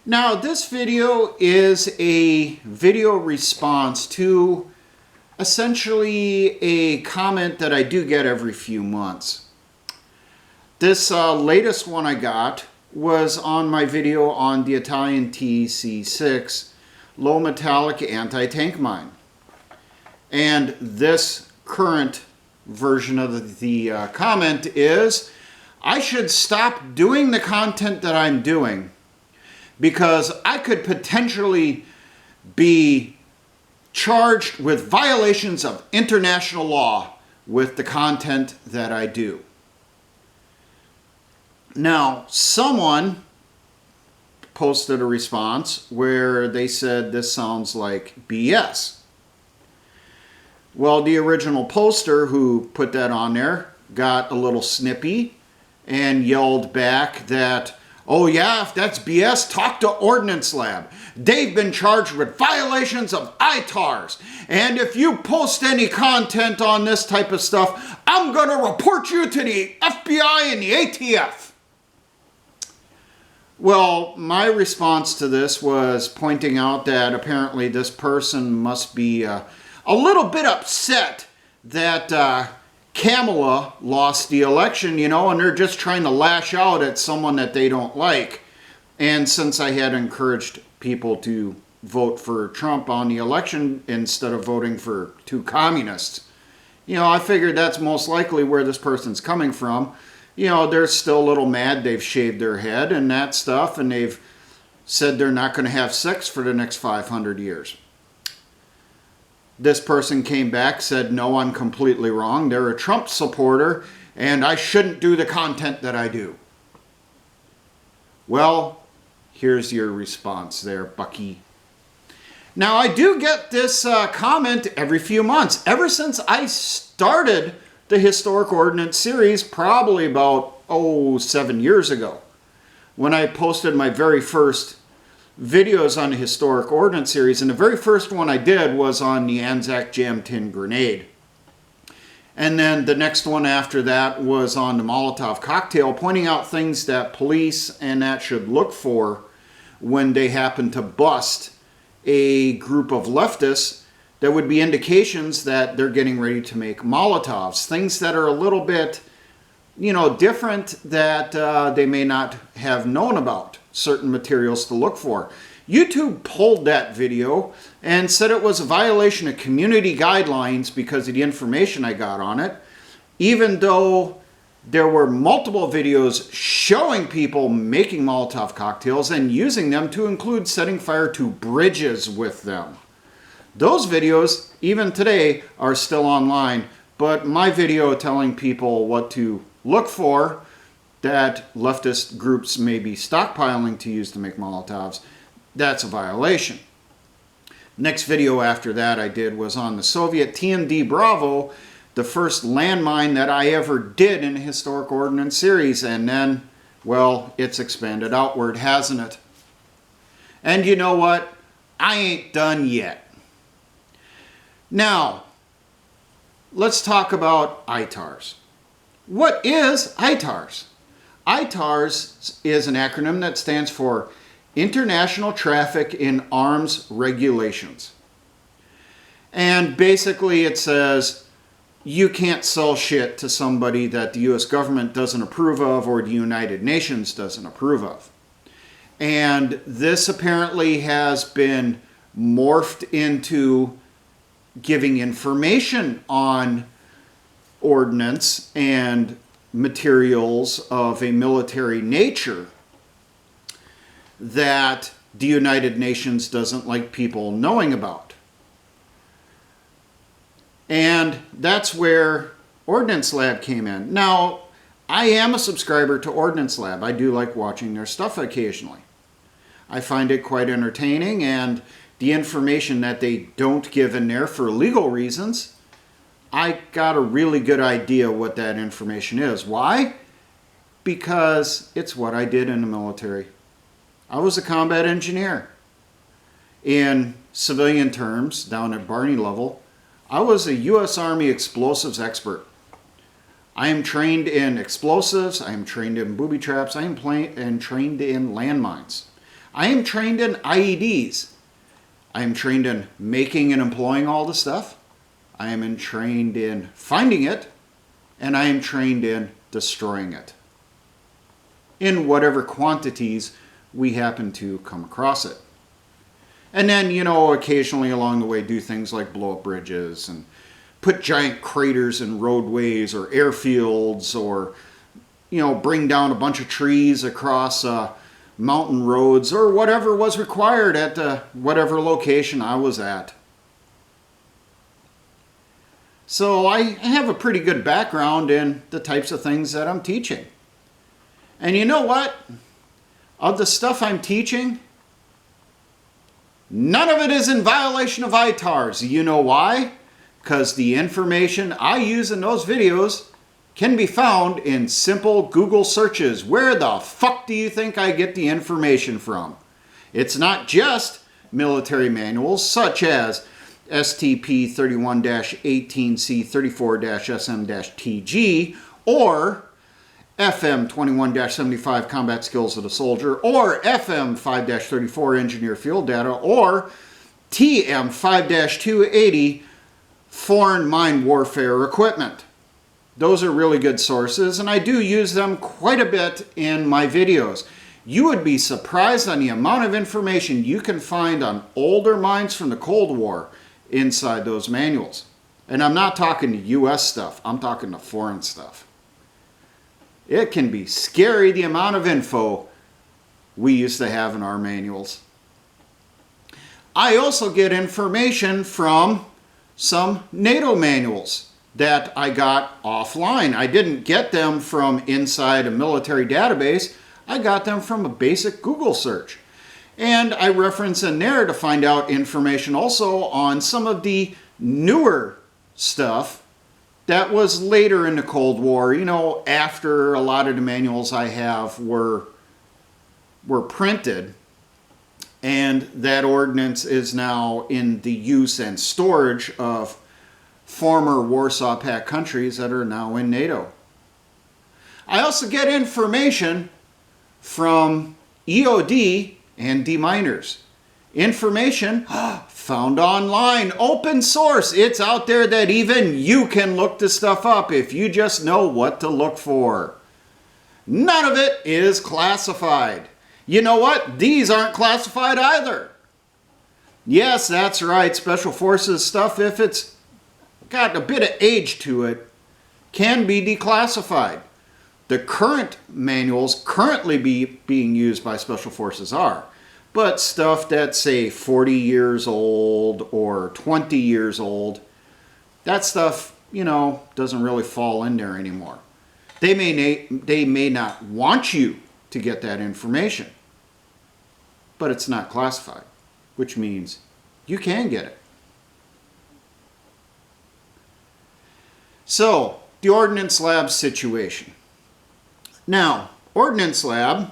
Now, this video is a video response to essentially a comment that I do get every few months. This latest one I got was on my video on the Italian TC6 low metallic anti-tank mine. And this current version of the comment is, I should stop doing the content that I'm doing because I could potentially be charged with violations of international law with the content that I do. Now, someone posted a response where they said this sounds like BS. Well, the original poster who put that on there got a little snippy and yelled back that, oh yeah, if that's BS, talk to Ordnance Lab. They've been charged with violations of ITARs. And if you post any content on this type of stuff, I'm going to report you to the FBI and the ATF. Well, my response to this was pointing out that apparently this person must be a little bit upset that Kamala lost the election, you know, and they're just trying to lash out at someone that they don't like. And since I had encouraged people to vote for Trump on the election instead of voting for two communists, you know, I figured that's most likely where this person's coming from. You know, they're still a little mad. They've shaved their head and that stuff, and they've said they're not going to have sex for the next 500 years. This person came back, said, no, I'm completely wrong. They're a Trump supporter, and I shouldn't do the content that I do. Well, here's your response there, Bucky. Now, I do get this comment every few months. Ever since I started the Historic Ordnance series, probably about, 7 years ago, when I posted my very first videos on the Historic Ordnance series, and the very first one I did was on the Anzac Jam Tin Grenade. And then the next one after that was on the Molotov cocktail, pointing out things that police and that should look for when they happen to bust a group of leftists. That would be indications that they're getting ready to make Molotovs, things that are a little bit, you know, different that they may not have known about, certain materials to look for. YouTube pulled that video and said it was a violation of community guidelines because of the information I got on it, even though there were multiple videos showing people making Molotov cocktails and using them to include setting fire to bridges with them. Those videos, even today, are still online, but my video telling people what to look for that leftist groups may be stockpiling to use to make Molotovs, that's a violation. Next video after that I did was on the Soviet TMD Bravo, the first landmine that I ever did in a Historic Ordnance series, and then, well, it's expanded outward, hasn't it? And you know what? I ain't done yet. Now, let's talk about ITARs. What is ITARs? ITARs is an acronym that stands for International Traffic in Arms Regulations. And basically it says you can't sell shit to somebody that the US government doesn't approve of or the United Nations doesn't approve of. And this apparently has been morphed into giving information on ordnance and materials of a military nature that the United Nations doesn't like people knowing about. And that's where Ordnance Lab came in. Now, I am a subscriber to Ordnance Lab. I do like watching their stuff occasionally. I find it quite entertaining, and the information that they don't give in there for legal reasons, I got a really good idea what that information is. Why? Because it's what I did in the military. I was a combat engineer. In civilian terms, down at Barney level, I was a U.S. Army explosives expert. I am trained in explosives, I am trained in booby traps, I am trained in landmines. I am trained in IEDs. I am trained in making and employing all the stuff. I am trained in finding it. And I am trained in destroying it in whatever quantities we happen to come across it. And then, occasionally along the way do things like blow up bridges and put giant craters in roadways or airfields, or, bring down a bunch of trees across mountain roads, or whatever was required at whatever location I was at. So I have a pretty good background in the types of things that I'm teaching. And you know what? Of the stuff I'm teaching, none of it is in violation of ITARs. You know why? Because the information I use in those videos can be found in simple Google searches. Where the fuck do you think I get the information from? It's not just military manuals such as STP 31-18C34-SM-TG or FM 21-75 Combat Skills of the Soldier, or FM 5-34 Engineer Field Data, or TM 5-280 Foreign Mine Warfare Equipment. Those are really good sources, and I do use them quite a bit in my videos. You would be surprised on the amount of information you can find on older mines from the Cold War inside those manuals. And I'm not talking the US stuff, I'm talking the foreign stuff. It can be scary the amount of info we used to have in our manuals. I also get information from some NATO manuals that I got offline. I didn't get them from inside a military database, I got them from a basic Google search. And I reference in there to find out information also on some of the newer stuff that was later in the Cold War, after a lot of the manuals I have were printed, and that ordnance is now in the use and storage of former Warsaw Pact countries that are now in NATO. I also get information from EOD and deminers. Information found online, open source. It's out there that even you can look this stuff up if you just know what to look for. None of it is classified. You know what? These aren't classified either. Yes, that's right. Special Forces stuff, if it's got a bit of age to it, can be declassified. The current manuals currently being used by Special Forces are. But stuff that's, say, 40 years old or 20 years old, that stuff, doesn't really fall in there anymore. They may not want you to get that information, but it's not classified, which means you can get it. So, the Ordnance Lab situation. Now, Ordnance Lab,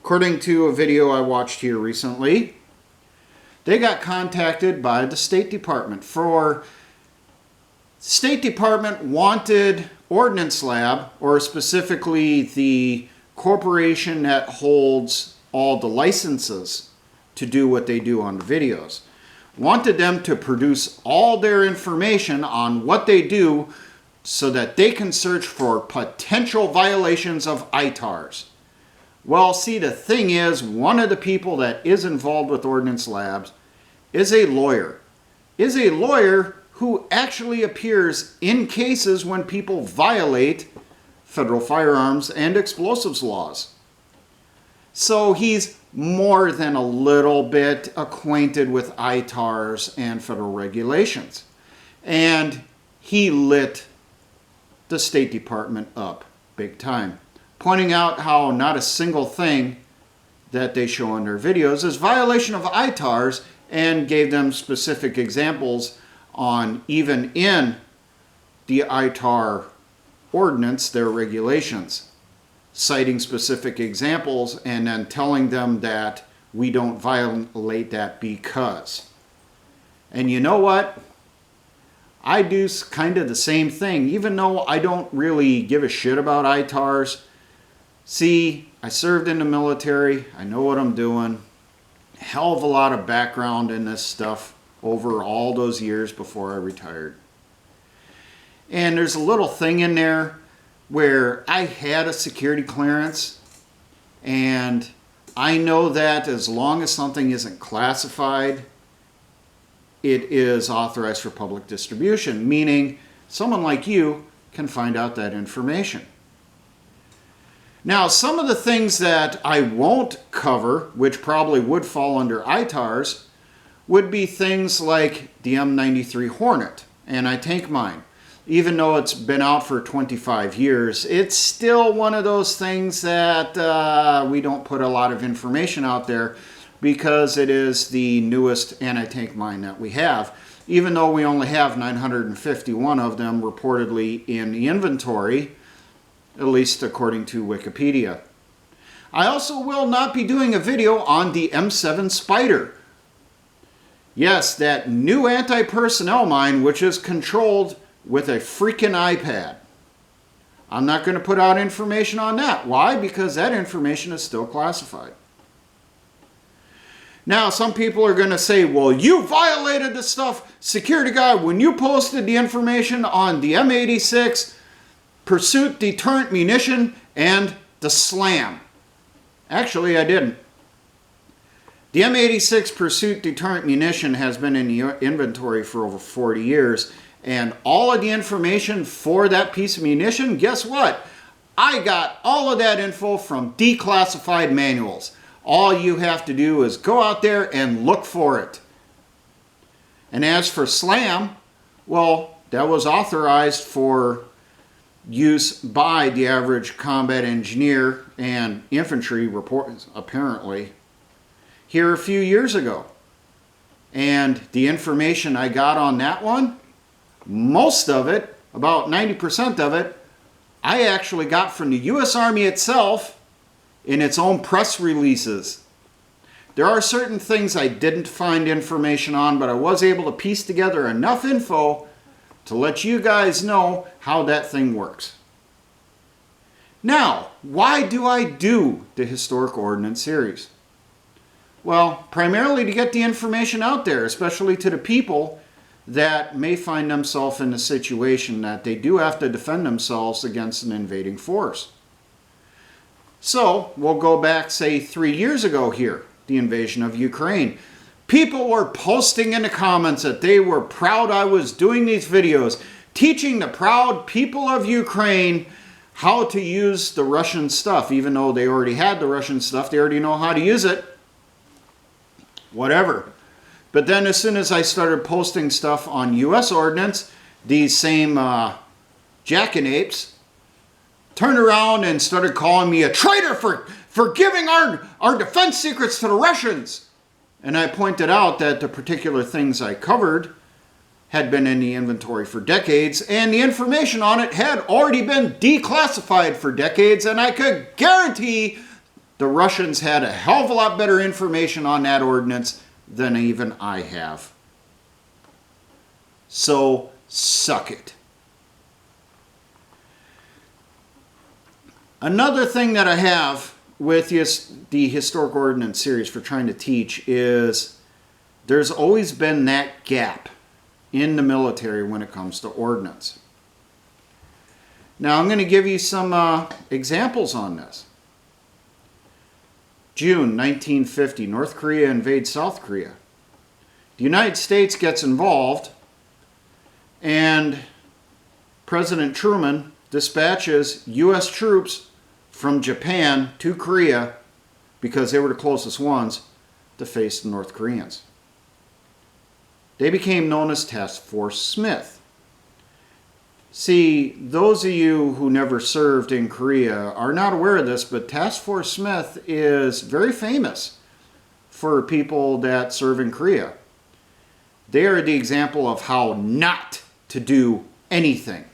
according to a video I watched here recently, they got contacted by the State Department State Department wanted Ordnance Lab, or specifically the corporation that holds all the licenses to do what they do on the videos, wanted them to produce all their information on what they do so that they can search for potential violations of ITARs. Well, see, the thing is, one of the people that is involved with Ordnance Labs is a lawyer. Who actually appears in cases when people violate federal firearms and explosives laws. So he's more than a little bit acquainted with ITARs and federal regulations. And he lit the State Department up big time, pointing out how not a single thing that they show in their videos is violation of ITARs, and gave them specific examples on, even in the ITAR ordinance, their regulations, citing specific examples and then telling them that we don't violate that because. And you know what? I do kind of the same thing, even though I don't really give a shit about ITARs. See, I served in the military, I know what I'm doing. hell of a lot of background in this stuff over all those years before I retired. And there's a little thing in there where I had a security clearance, and I know that as long as something isn't classified, it is authorized for public distribution, meaning someone like you can find out that information. Now, some of the things that I won't cover, which probably would fall under ITARs, would be things like the M93 Hornet anti-tank mine. Even though it's been out for 25 years, it's still one of those things that we don't put a lot of information out there because it is the newest anti-tank mine that we have, even though we only have 951 of them reportedly in the inventory, at least according to Wikipedia. I also will not be doing a video on the M7 Spider. Yes, that new anti-personnel mine, which is controlled with a freaking iPad. I'm not going to put out information on that. Why? Because that information is still classified. Now, some people are going to say, well, you violated the stuff, Security Guy, when you posted the information on the M86, Pursuit Deterrent Munition, and the SLAM. Actually, I didn't. The M86 Pursuit Deterrent Munition has been in the inventory for over 40 years, and all of the information for that piece of munition, guess what? I got all of that info from declassified manuals. All you have to do is go out there and look for it. And as for SLAM, well, that was authorized for use by the average combat engineer and infantry reports, apparently, here a few years ago. And the information I got on that one, most of it, about 90% of it, I actually got from the U.S. Army itself in its own press releases. There are certain things I didn't find information on, but I was able to piece together enough info to let you guys know how that thing works. Now, why do I do the Historic Ordnance series? Well, primarily to get the information out there, especially to the people that may find themselves in a situation that they do have to defend themselves against an invading force. So, we'll go back, say, 3 years ago here, the invasion of Ukraine. People were posting in the comments that they were proud I was doing these videos, teaching the proud people of Ukraine how to use the Russian stuff. Even though they already had the Russian stuff, they already know how to use it. Whatever. But then as soon as I started posting stuff on U.S. Ordnance, these same jackanapes turned around and started calling me a traitor for giving our defense secrets to the Russians. And I pointed out that the particular things I covered had been in the inventory for decades, and the information on it had already been declassified for decades, and I could guarantee the Russians had a hell of a lot better information on that ordnance than even I have. So, suck it. Another thing that I have with the Historic Ordnance series for trying to teach is there's always been that gap in the military when it comes to ordnance. Now I'm going to give you some examples on this. June 1950, North Korea invades South Korea. The United States gets involved, and President Truman dispatches U.S. troops from Japan to Korea, because they were the closest ones, to face the North Koreans. They became known as Task Force Smith. See, those of you who never served in Korea are not aware of this, but Task Force Smith is very famous for people that serve in Korea. They are the example of how not to do anything.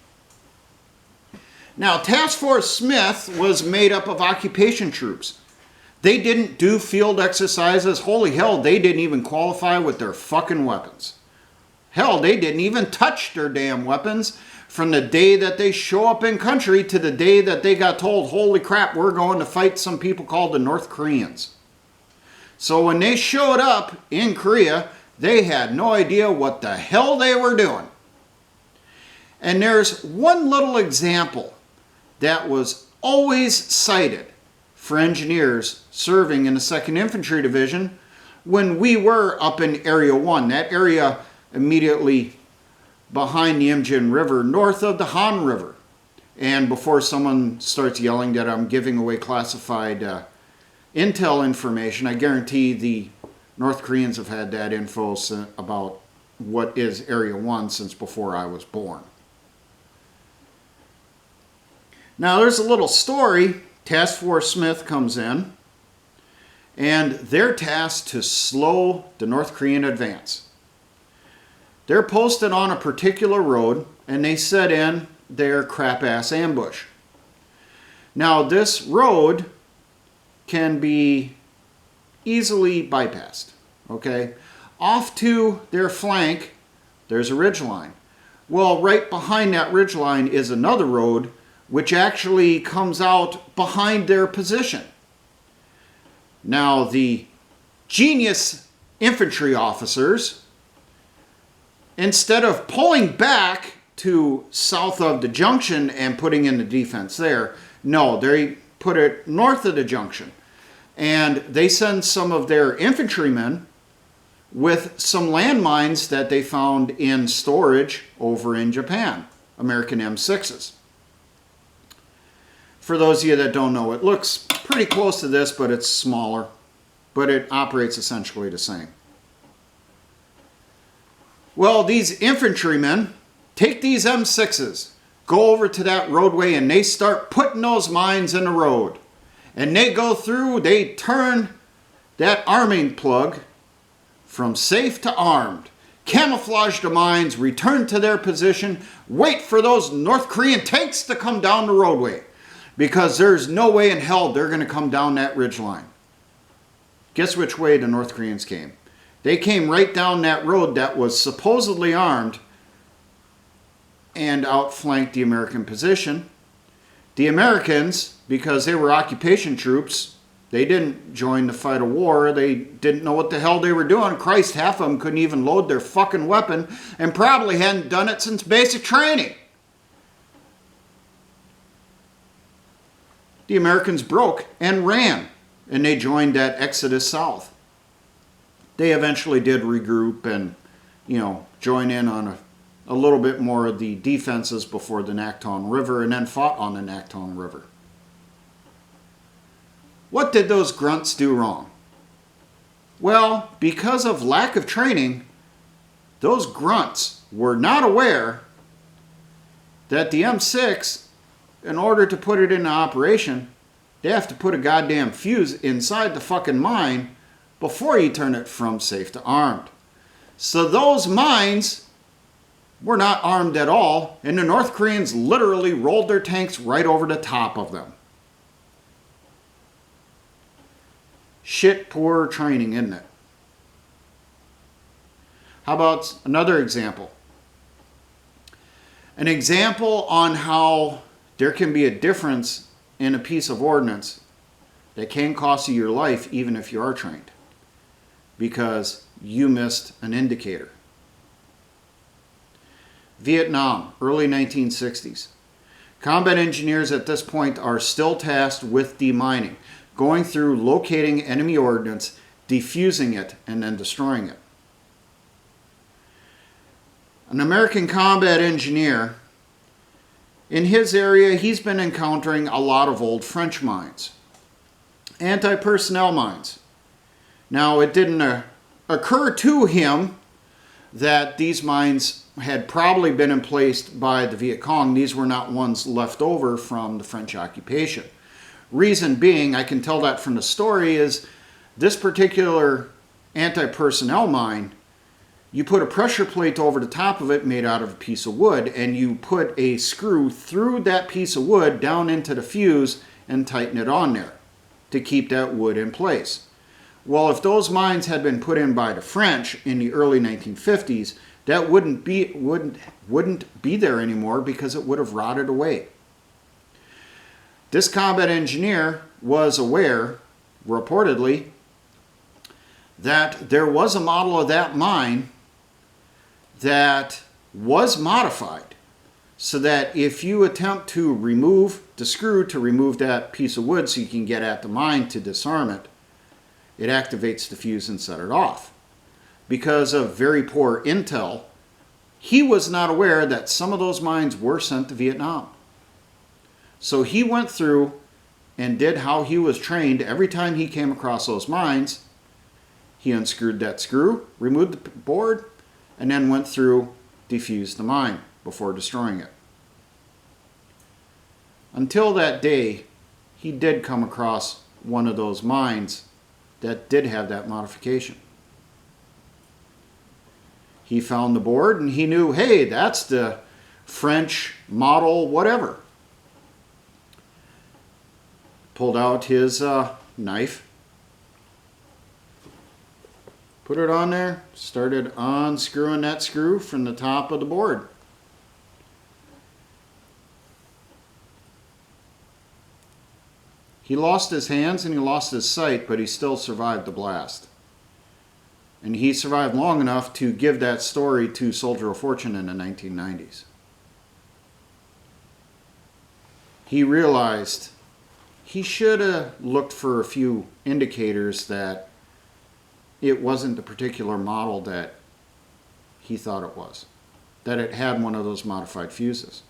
Now, Task Force Smith was made up of occupation troops. They didn't do field exercises. Holy hell, they didn't even qualify with their fucking weapons. Hell, they didn't even touch their damn weapons from the day that they show up in country to the day that they got told, holy crap, we're going to fight some people called the North Koreans. So when they showed up in Korea, they had no idea what the hell they were doing. And there's one little example that was always cited for engineers serving in the 2nd Infantry Division when we were up in Area 1, that area immediately behind the Imjin River, north of the Han River. And before someone starts yelling that I'm giving away classified intel information, I guarantee the North Koreans have had that info about what is Area 1 since before I was born. Now there's a little story. Task Force Smith comes in, and they're tasked to slow the North Korean advance. They're posted on a particular road, and they set in their crap-ass ambush. Now this road can be easily bypassed, okay? Off to their flank, there's a ridgeline. Well, right behind that ridgeline is another road which actually comes out behind their position. Now, the genius infantry officers, instead of pulling back to south of the junction and putting in the defense there, no, they put it north of the junction. And they send some of their infantrymen with some landmines that they found in storage over in Japan, American M6s. For those of you that don't know, it looks pretty close to this, but it's smaller. But it operates essentially the same. Well, these infantrymen take these M6s, go over to that roadway, and they start putting those mines in the road. And they go through, they turn that arming plug from safe to armed, camouflage the mines, return to their position, wait for those North Korean tanks to come down the roadway. Because there's no way in hell they're going to come down that ridgeline. Guess which way the North Koreans came? They came right down that road that was supposedly armed and outflanked the American position. The Americans, because they were occupation troops, they didn't join the fight of war. They didn't know what the hell they were doing. Christ, half of them couldn't even load their fucking weapon and probably hadn't done it since basic training. The Americans broke and ran, and they joined that exodus south. They eventually did regroup and, join in on a little bit more of the defenses before the Nakton River, and then fought on the Nakton River. What did those grunts do wrong? Well, because of lack of training, those grunts were not aware that the M6, in order to put it into operation, they have to put a goddamn fuse inside the fucking mine before you turn it from safe to armed. So those mines were not armed at all, and the North Koreans literally rolled their tanks right over the top of them. Shit poor training, isn't it? How about another example? An example on how there can be a difference in a piece of ordnance that can cost you your life even if you are trained because you missed an indicator. Vietnam, early 1960s. Combat engineers at this point are still tasked with demining, going through locating enemy ordnance, defusing it, and then destroying it. An American combat engineer, in his area, he's been encountering a lot of old French mines, anti-personnel mines. Now, it didn't occur to him that these mines had probably been emplaced by the Viet Cong. These were not ones left over from the French occupation. Reason being, I can tell that from the story, is this particular anti-personnel mine, you put a pressure plate over the top of it made out of a piece of wood, and you put a screw through that piece of wood down into the fuse and tighten it on there to keep that wood in place. Well, if those mines had been put in by the French in the early 1950s, that wouldn't be there anymore because it would have rotted away. This combat engineer was aware, reportedly, that there was a model of that mine that was modified so that if you attempt to remove the screw to remove that piece of wood so you can get at the mine to disarm it, it activates the fuse and set it off. Because of very poor intel, he was not aware that some of those mines were sent to Vietnam. So he went through and did how he was trained. Every time he came across those mines, he unscrewed that screw, removed the board, and then went through, defused the mine before destroying it. Until that day, he did come across one of those mines that did have that modification. He found the board and he knew, hey, that's the French model whatever. Pulled out his knife, put it on there, started unscrewing that screw from the top of the board. He lost his hands and he lost his sight, but he still survived the blast. And he survived long enough to give that story to Soldier of Fortune in the 1990s. He realized he should have looked for a few indicators that it wasn't the particular model that he thought it was, that it had one of those modified fuses.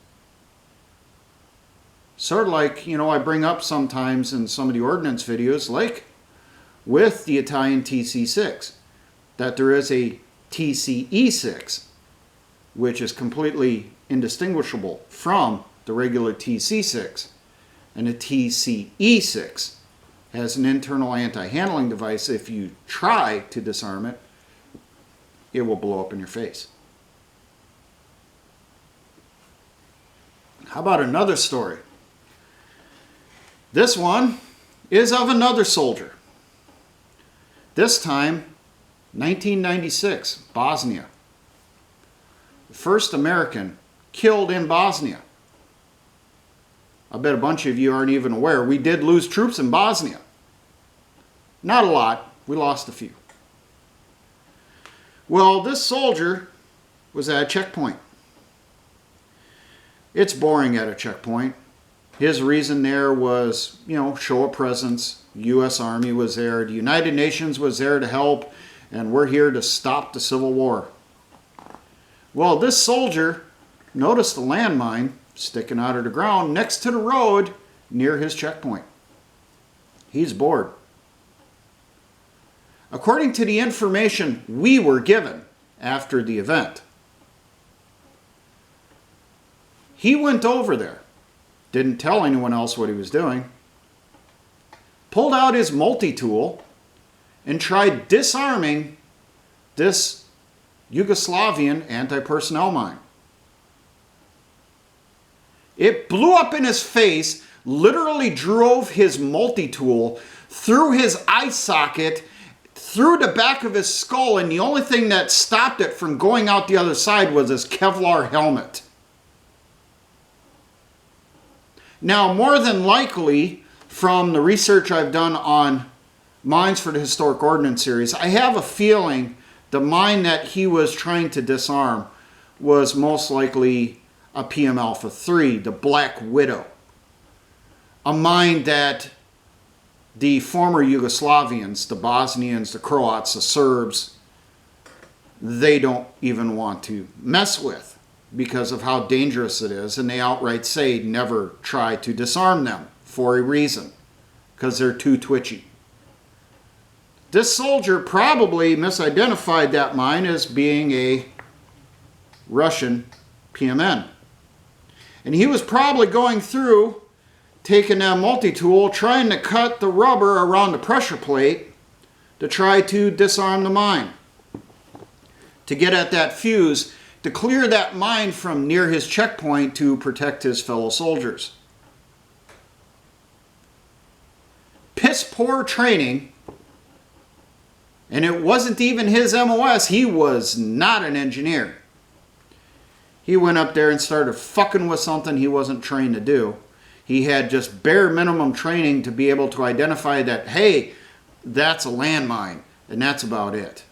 Sort of like, I bring up sometimes in some of the Ordnance videos, like with the Italian TC6, that there is a TCE6, which is completely indistinguishable from the regular TC6. And the TCE6 has an internal anti-handling device. If you try to disarm it, it will blow up in your face. How about another story? This one is of another soldier. This time, 1996, Bosnia. The first American killed in Bosnia. I bet a bunch of you aren't even aware. We did lose troops in Bosnia. Not a lot. We lost a few. Well, this soldier was at a checkpoint. It's boring at a checkpoint. His reason there was, show a presence. U.S. Army was there. The United Nations was there to help. And we're here to stop the Civil War. Well, this soldier noticed a landmine sticking out of the ground next to the road near his checkpoint. He's bored. According to the information we were given after the event, he went over there, didn't tell anyone else what he was doing, pulled out his multi-tool and tried disarming this Yugoslavian anti-personnel mine. It blew up in his face, literally drove his multi-tool through his eye socket, through the back of his skull, and the only thing that stopped it from going out the other side was his Kevlar helmet. Now, more than likely, from the research I've done on mines for the Historic Ordnance series, I have a feeling the mine that he was trying to disarm was most likely a PM Alpha 3, the Black Widow. A mine that the former Yugoslavians, the Bosnians, the Croats, the Serbs, they don't even want to mess with because of how dangerous it is, and they outright say never try to disarm them for a reason, because they're too twitchy. This soldier probably misidentified that mine as being a Russian PMN. And he was probably going through, taking that multi-tool, trying to cut the rubber around the pressure plate to try to disarm the mine, to get at that fuse, to clear that mine from near his checkpoint to protect his fellow soldiers. Piss poor training, and it wasn't even his MOS. He was not an engineer. He went up there and started fucking with something he wasn't trained to do. He had just bare minimum training to be able to identify that, hey, that's a landmine. And that's about it.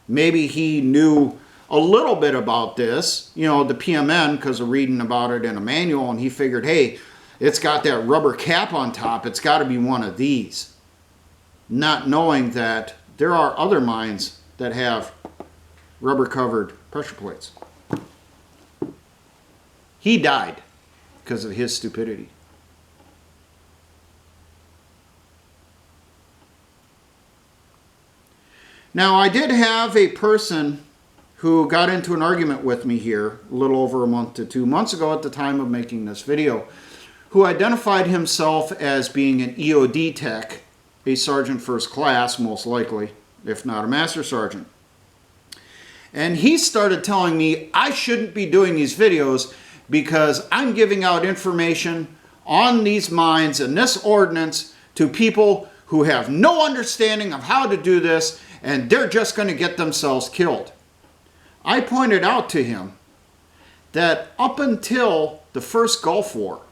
Maybe he knew a little bit about this, you know, the PMN, because of reading about it in a manual, and he figured, hey, it's got that rubber cap on top, it's got to be one of these. Not knowing that there are other mines that have rubber-covered pressure plates. He died because of his stupidity. Now, I did have a person who got into an argument with me here a little over a month to 2 months ago at the time of making this video, who identified himself as being an EOD tech, a sergeant first class, most likely, if not a master sergeant. And he started telling me I shouldn't be doing these videos because I'm giving out information on these mines and this ordnance to people who have no understanding of how to do this, and they're just going to get themselves killed. I pointed out to him that up until the first Gulf War,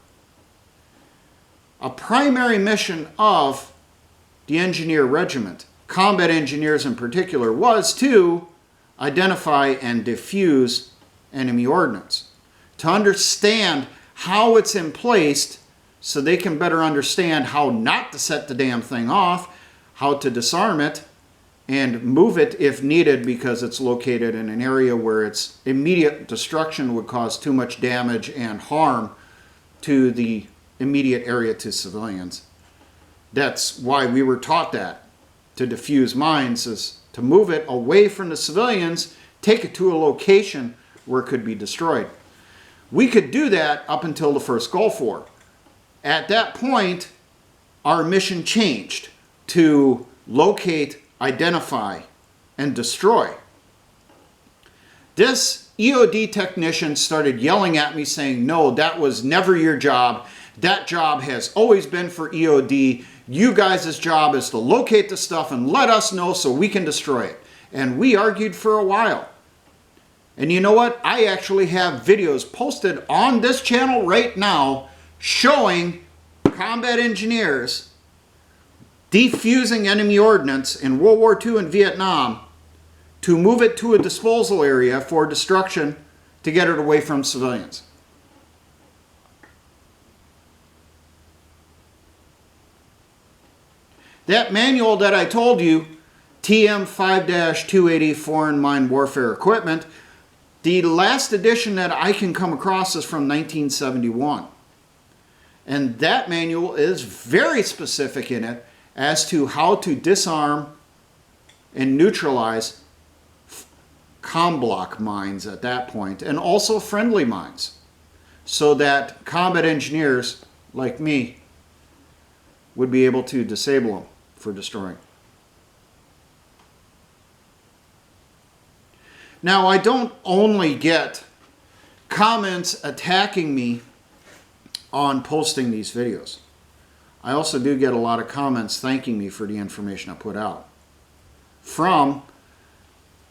a primary mission of the engineer regiment, combat engineers in particular, was to identify and defuse enemy ordnance, to understand how it's in place so they can better understand how not to set the damn thing off, how to disarm it, and move it if needed because it's located in an area where its immediate destruction would cause too much damage and harm to the immediate area to civilians. That's why we were taught that, to defuse mines, is to move it away from the civilians, take it to a location where it could be destroyed. We could do that up until the first Gulf War. At that point, our mission changed to locate, identify, and destroy. This EOD technician started yelling at me saying, no, that was never your job. That job has always been for EOD. You guys' job is to locate the stuff and let us know so we can destroy it. And we argued for a while. And you know what? I actually have videos posted on this channel right now showing combat engineers defusing enemy ordnance in World War II and Vietnam to move it to a disposal area for destruction to get it away from civilians. That manual that I told you, TM 5-280 Foreign Mine Warfare Equipment, the last edition that I can come across is from 1971. And that manual is very specific in it as to how to disarm and neutralize COM-block mines at that point, and also friendly mines, so that combat engineers like me would be able to disable them for destroying. Now, I don't only get comments attacking me on posting these videos. I also do get a lot of comments thanking me for the information I put out. From,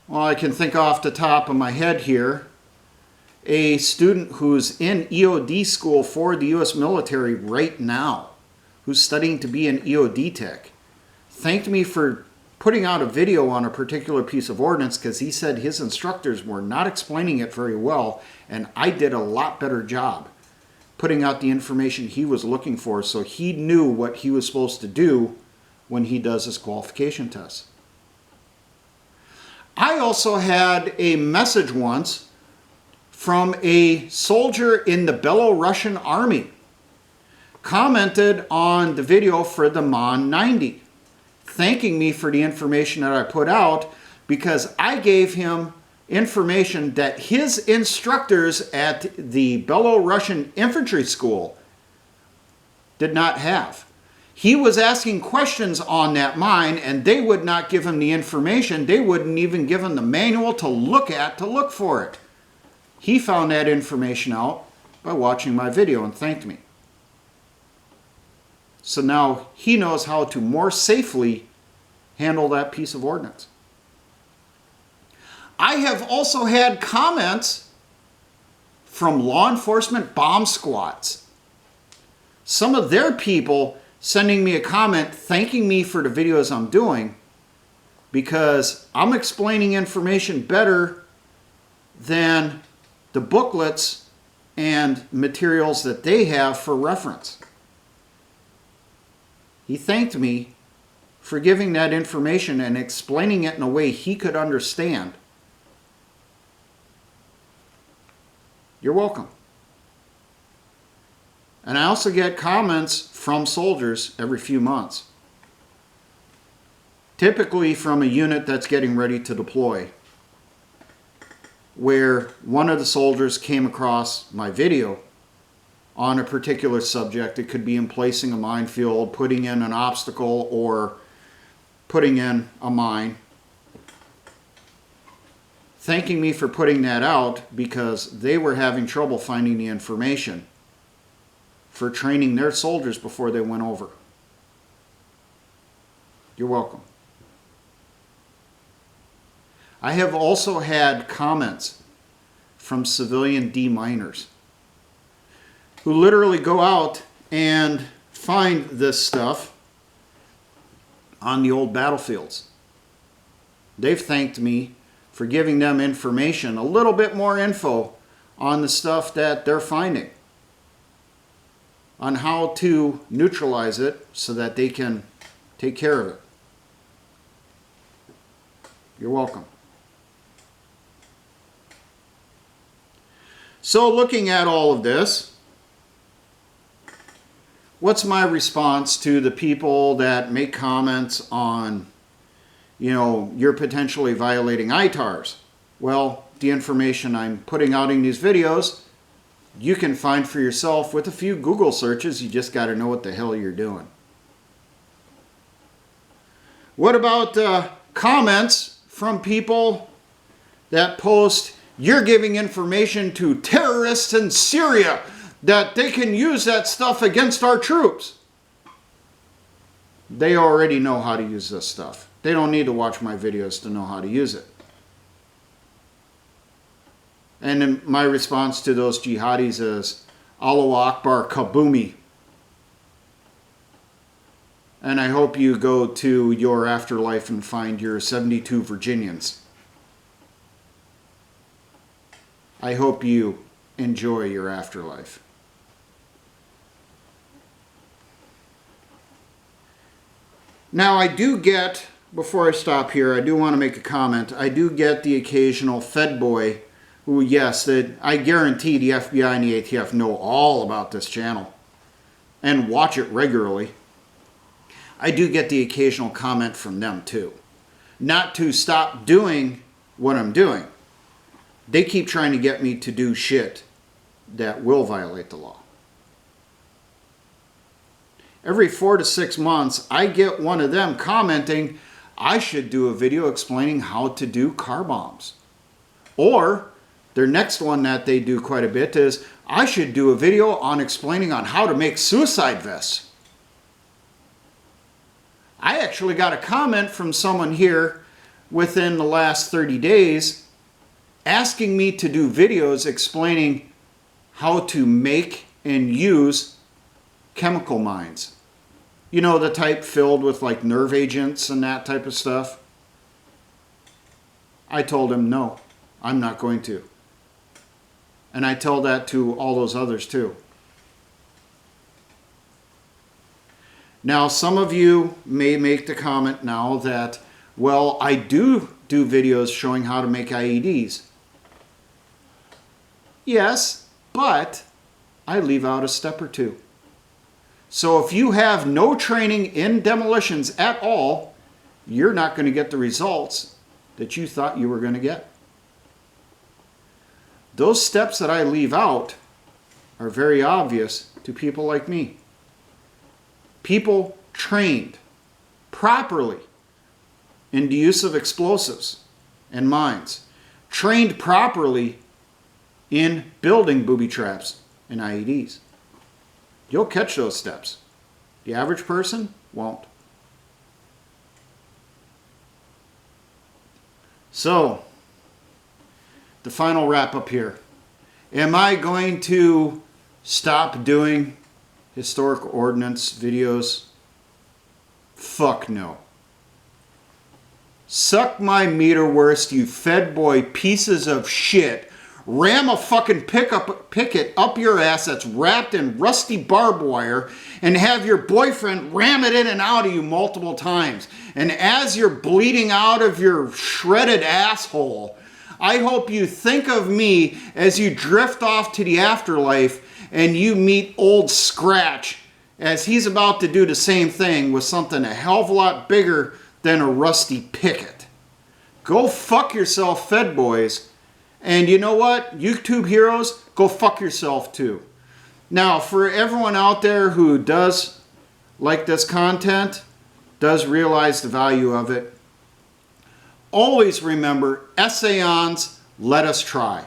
well, I can think off the top of my head here, a student who's in EOD school for the U.S. military right now, who's studying to be an EOD tech, thanked me for putting out a video on a particular piece of ordnance because he said his instructors were not explaining it very well, and I did a lot better job putting out the information he was looking for, so he knew what he was supposed to do when he does his qualification test. I also had a message once from a soldier in the Belarusian army, commented on the video for the MON 90, thanking me for the information that I put out because I gave him information that his instructors at the Belarusian infantry school did not have. He was asking questions on that mine and they would not give him the information. They wouldn't even give him the manual to look at to look for it. He found that information out by watching my video and thanked me. So now he knows how to more safely handle that piece of ordnance. I have also had comments from law enforcement bomb squads. Some of their people sending me a comment thanking me for the videos I'm doing because I'm explaining information better than the booklets and materials that they have for reference. He thanked me for giving that information and explaining it in a way he could understand. You're welcome. And I also get comments from soldiers every few months. Typically from a unit that's getting ready to deploy, where one of the soldiers came across my video on a particular subject. It could be in placing a minefield, putting in an obstacle, or putting in a mine. Thanking me for putting that out because they were having trouble finding the information for training their soldiers before they went over. You're welcome. I have also had comments from civilian deminers who literally go out and find this stuff on the old battlefields. They've thanked me for giving them information, a little bit more info on the stuff that they're finding, on how to neutralize it so that they can take care of it. You're welcome. So looking at all of this, what's my response to the people that make comments on, you're potentially violating ITARs? Well, the information I'm putting out in these videos, you can find for yourself with a few Google searches. You just got to know what the hell you're doing. What about comments from people that post, you're giving information to terrorists in Syria that they can use that stuff against our troops? They already know how to use this stuff. They don't need to watch my videos to know how to use it. And then my response to those jihadis is, Allahu Akbar Kaboomi. And I hope you go to your afterlife and find your 72 Virginians. I hope you enjoy your afterlife. Now I do get, before I stop here, I do want to make a comment. I do get the occasional Fed boy who, yes, I guarantee the FBI and the ATF know all about this channel and watch it regularly. I do get the occasional comment from them too. Not to stop doing what I'm doing. They keep trying to get me to do shit that will violate the law. Every 4 to 6 months, I get one of them commenting, I should do a video explaining how to do car bombs. Or their next one that they do quite a bit is, I should do a video on explaining on how to make suicide vests. I actually got a comment from someone here within the last 30 days asking me to do videos explaining how to make and use chemical mines. You know, the type filled with like nerve agents and that type of stuff. I told him, no, I'm not going to. And I tell that to all those others too. Now, some of you may make the comment now that, well, I do videos showing how to make IEDs. Yes, but I leave out a step or two. So if you have no training in demolitions at all, you're not going to get the results that you thought you were going to get. Those steps that I leave out are very obvious to people like me. People trained properly in the use of explosives and mines. Trained properly in building booby traps and IEDs. You'll catch those steps. The average person won't. So, the final wrap up here. Am I going to stop doing historic ordnance videos Fuck no. Suck my meter worst, you Fed boy pieces of shit. Ram a fucking picket up your ass that's wrapped in rusty barbed wire and have your boyfriend ram it in and out of you multiple times. And as you're bleeding out of your shredded asshole, I hope you think of me as you drift off to the afterlife and you meet Old Scratch as he's about to do the same thing with something a hell of a lot bigger than a rusty picket. Go fuck yourself, Fed boys. And you know what? YouTube heroes, go fuck yourself too. Now, for everyone out there who does like this content, does realize the value of it, always remember, essayons, let us try.